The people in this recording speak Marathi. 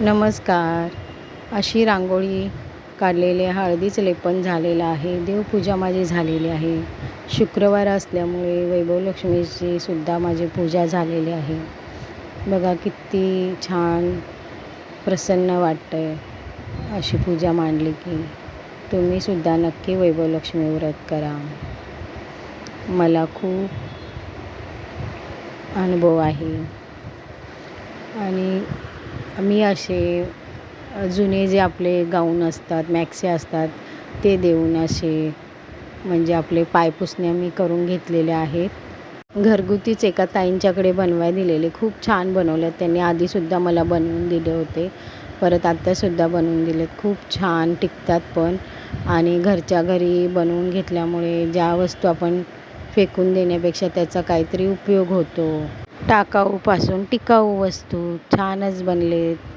नमस्कार. अशी रांगोळी काढलेली आहे, हळदीचं लेपन झालेलं आहे, देवपूजा माझी झालेली आहे. शुक्रवार असल्यामुळे वैभवलक्ष्मीची सुद्धा माझी पूजा झालेली आहे. बघा किती छान प्रसन्न वाटतं आहे अशी पूजा मांडली की. तुम्हीसुद्धा नक्की वैभवलक्ष्मी व्रत करा. मला खूप अनुभव आहे आणि मी असे जुने जे आपले गाऊन असतात, मॅक्सी असतात, ते देऊन असे म्हणजे आपले पायपुसण्या मी करून घेतलेल्या आहेत. घरगुतीच एका ताईंच्याकडे बनवायला दिलेले, खूप छान बनवले. त्यांनी आधीसुद्धा मला बनवून दिले होते, परत आत्तासुद्धा बनवून दिलेत. खूप छान टिकतात पण आणि घरच्या घरी बनवून घेतल्यामुळे ज्या वस्तू आपण फेकून देण्यापेक्षा त्याचा काहीतरी उपयोग होतो. टाकाऊपासून टिकाऊ वस्तू छानच बनलेत.